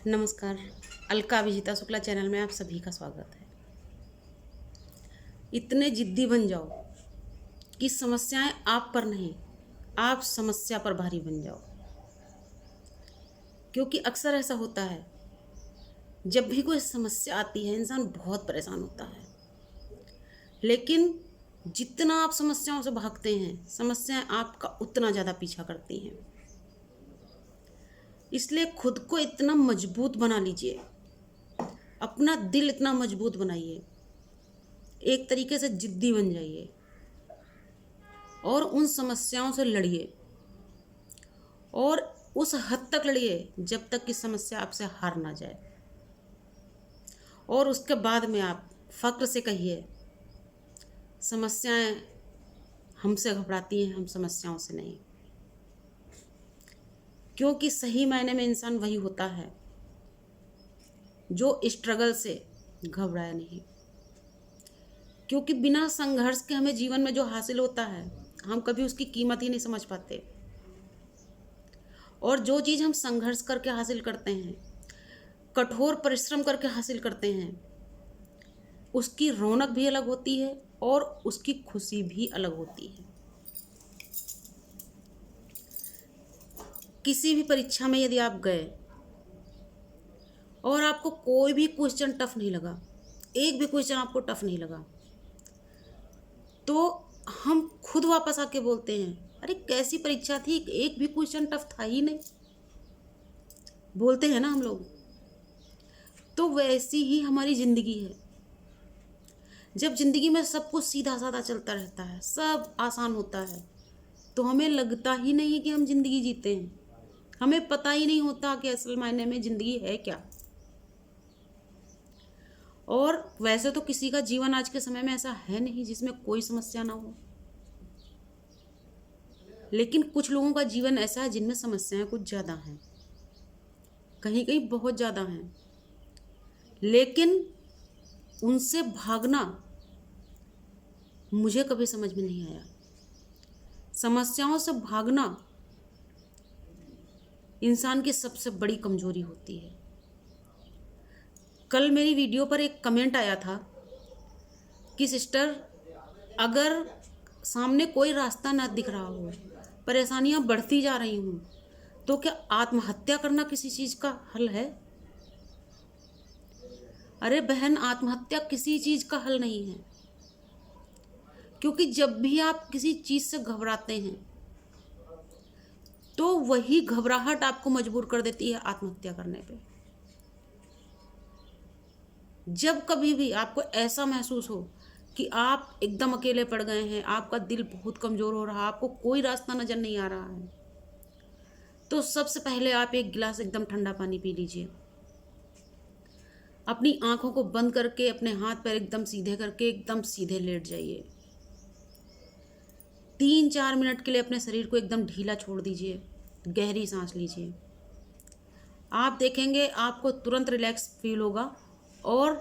नमस्कार। अलका विजिता शुक्ला चैनल में आप सभी का स्वागत है। इतने जिद्दी बन जाओ कि समस्याएं आप पर नहीं, आप समस्या पर भारी बन जाओ। क्योंकि अक्सर ऐसा होता है, जब भी कोई समस्या आती है इंसान बहुत परेशान होता है, लेकिन जितना आप समस्याओं से भागते हैं समस्याएं आपका उतना ज़्यादा पीछा करती हैं। इसलिए खुद को इतना मजबूत बना लीजिए, अपना दिल इतना मजबूत बनाइए, एक तरीके से जिद्दी बन जाइए और उन समस्याओं से लड़िए। और उस हद तक लड़िए जब तक कि समस्या आपसे हार ना जाए। और उसके बाद में आप फ़क्र से कहिए, समस्याएं हमसे घबराती हैं, हम समस्याओं से नहीं। क्योंकि सही मायने में इंसान वही होता है जो स्ट्रगल से घबराया नहीं। क्योंकि बिना संघर्ष के हमें जीवन में जो हासिल होता है हम कभी उसकी कीमत ही नहीं समझ पाते। और जो चीज़ हम संघर्ष करके हासिल करते हैं, कठोर परिश्रम करके हासिल करते हैं, उसकी रौनक भी अलग होती है और उसकी खुशी भी अलग होती है। किसी भी परीक्षा में यदि आप गए और आपको कोई भी क्वेश्चन टफ नहीं लगा, एक भी क्वेश्चन आपको टफ नहीं लगा, तो हम खुद वापस आके बोलते हैं, अरे कैसी परीक्षा थी, एक भी क्वेश्चन टफ था ही नहीं। बोलते हैं ना हम लोग। तो वैसी ही हमारी ज़िंदगी है। जब ज़िंदगी में सब कुछ सीधा साधा चलता रहता है, सब आसान होता है, तो हमें लगता ही नहीं कि हम ज़िंदगी जीते हैं। हमें पता ही नहीं होता कि असल मायने में ज़िंदगी है क्या। और वैसे तो किसी का जीवन आज के समय में ऐसा है नहीं जिसमें कोई समस्या ना हो, लेकिन कुछ लोगों का जीवन ऐसा है जिनमें समस्याएं कुछ ज़्यादा हैं, कहीं कहीं बहुत ज़्यादा हैं। लेकिन उनसे भागना मुझे कभी समझ में नहीं आया। समस्याओं से भागना इंसान की सबसे बड़ी कमजोरी होती है। कल मेरी वीडियो पर एक कमेंट आया था कि सिस्टर, अगर सामने कोई रास्ता ना दिख रहा हो, परेशानियां बढ़ती जा रही हूँ, तो क्या आत्महत्या करना किसी चीज़ का हल है? अरे बहन, आत्महत्या किसी चीज़ का हल नहीं है। क्योंकि जब भी आप किसी चीज़ से घबराते हैं तो वही घबराहट आपको मजबूर कर देती है आत्महत्या करने पे। जब कभी भी आपको ऐसा महसूस हो कि आप एकदम अकेले पड़ गए हैं, आपका दिल बहुत कमज़ोर हो रहा है, आपको कोई रास्ता नज़र नहीं आ रहा है, तो सबसे पहले आप एक गिलास एकदम ठंडा पानी पी लीजिए। अपनी आंखों को बंद करके अपने हाथ पैर एकदम सीधे करके एकदम सीधे लेट जाइए। 3-4 मिनट के लिए अपने शरीर को एकदम ढीला छोड़ दीजिए, गहरी सांस लीजिए। आप देखेंगे आपको तुरंत रिलैक्स फील होगा और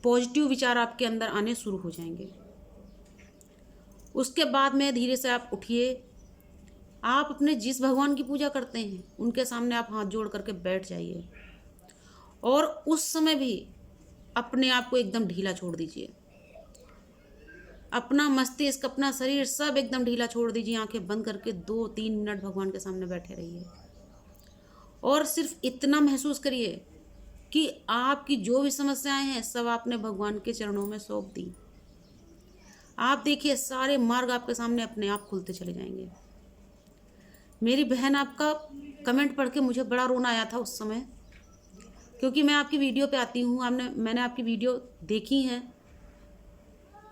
पॉजिटिव विचार आपके अंदर आने शुरू हो जाएंगे। उसके बाद में धीरे से आप उठिए। आप अपने जिस भगवान की पूजा करते हैं उनके सामने आप हाथ जोड़ करके बैठ जाइए और उस समय भी अपने आप को एकदम ढीला छोड़ दीजिए। अपना मस्तिष्क, अपना शरीर सब एकदम ढीला छोड़ दीजिए। आंखें बंद करके 2-3 मिनट भगवान के सामने बैठे रहिए और सिर्फ इतना महसूस करिए कि आपकी जो भी समस्याएं हैं सब आपने भगवान के चरणों में सौंप दी। आप देखिए सारे मार्ग आपके सामने अपने आप खुलते चले जाएंगे। मेरी बहन, आपका कमेंट पढ़ के मुझे बड़ा रोना आया था उस समय, क्योंकि मैं आपकी वीडियो पे आती हूँ, मैंने आपकी वीडियो देखी हैं,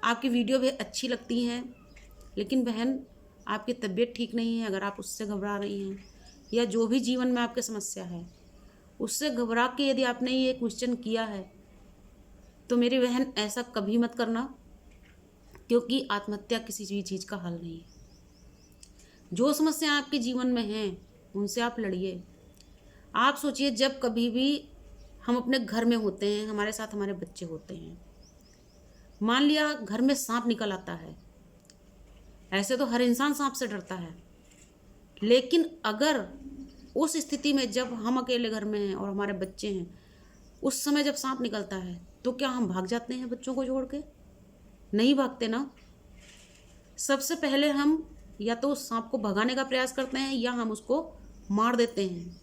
आपकी वीडियो भी अच्छी लगती हैं। लेकिन बहन, आपकी तबीयत ठीक नहीं है। अगर आप उससे घबरा रही हैं या जो भी जीवन में आपकी समस्या है उससे घबरा के यदि आपने ये क्वेश्चन किया है, तो मेरी बहन ऐसा कभी मत करना, क्योंकि आत्महत्या किसी भी चीज़ का हल नहीं है। जो समस्या आपके जीवन में हैं उनसे आप लड़िए। आप सोचिए, जब कभी भी हम अपने घर में होते हैं, हमारे साथ हमारे बच्चे होते हैं, मान लिया घर में सांप निकल आता है। ऐसे तो हर इंसान सांप से डरता है, लेकिन अगर उस स्थिति में जब हम अकेले घर में हैं और हमारे बच्चे हैं, उस समय जब सांप निकलता है तो क्या हम भाग जाते हैं बच्चों को छोड़ के? नहीं भागते ना। सबसे पहले हम या तो उस सांप को भगाने का प्रयास करते हैं या हम उसको मार देते हैं।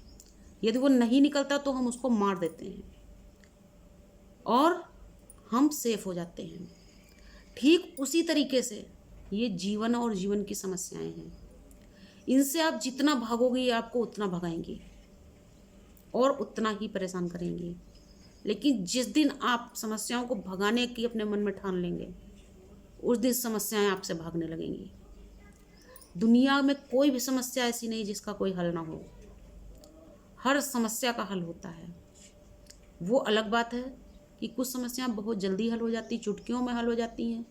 यदि वो नहीं निकलता तो हम उसको मार देते हैं और हम सेफ हो जाते हैं। ठीक उसी तरीके से ये जीवन और जीवन की समस्याएं हैं। इनसे आप जितना भागोगे ये आपको उतना भगाएंगे और उतना ही परेशान करेंगे। लेकिन जिस दिन आप समस्याओं को भगाने की अपने मन में ठान लेंगे, उस दिन समस्याएं आपसे भागने लगेंगी। दुनिया में कोई भी समस्या ऐसी नहीं जिसका कोई हल ना हो। हर समस्या का हल होता है। वो अलग बात है कि कुछ समस्याएं बहुत जल्दी हल हो जाती, चुटकियों में हल हो जाती हैं,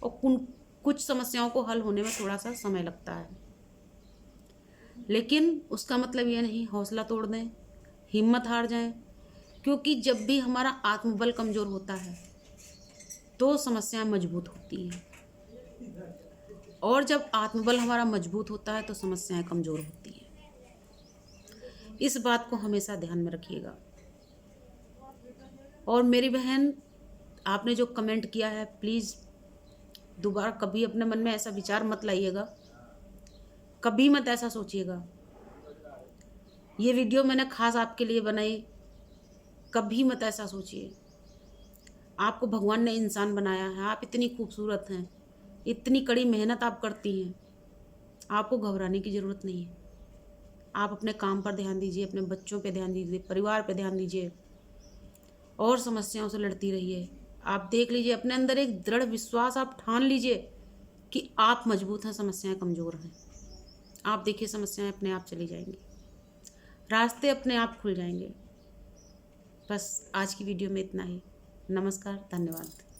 और कुछ समस्याओं को हल होने में थोड़ा सा समय लगता है। लेकिन उसका मतलब ये नहीं हौसला तोड़ दें, हिम्मत हार जाएं, क्योंकि जब भी हमारा आत्मबल कमज़ोर होता है तो समस्याएं मजबूत होती हैं, और जब आत्मबल हमारा मजबूत होता है तो समस्याएं कमज़ोर होती हैं। इस बात को हमेशा ध्यान में रखिएगा। और मेरी बहन, आपने जो कमेंट किया है, प्लीज़ दोबारा कभी अपने मन में ऐसा विचार मत लाइएगा, कभी मत ऐसा सोचिएगा। ये वीडियो मैंने खास आपके लिए बनाई, कभी मत ऐसा सोचिए। आपको भगवान ने इंसान बनाया है, आप इतनी खूबसूरत हैं, इतनी कड़ी मेहनत आप करती हैं, आपको घबराने की ज़रूरत नहीं है। आप अपने काम पर ध्यान दीजिए, अपने बच्चों पे ध्यान दीजिए, परिवार पे ध्यान दीजिए और समस्याओं से लड़ती रहिए। आप देख लीजिए, अपने अंदर एक दृढ़ विश्वास आप ठान लीजिए कि आप मजबूत हैं, समस्याएं कमज़ोर हैं। आप देखिए समस्याएं अपने आप चली जाएंगी, रास्ते अपने आप खुल जाएंगे। बस आज की वीडियो में इतना ही। नमस्कार, धन्यवाद।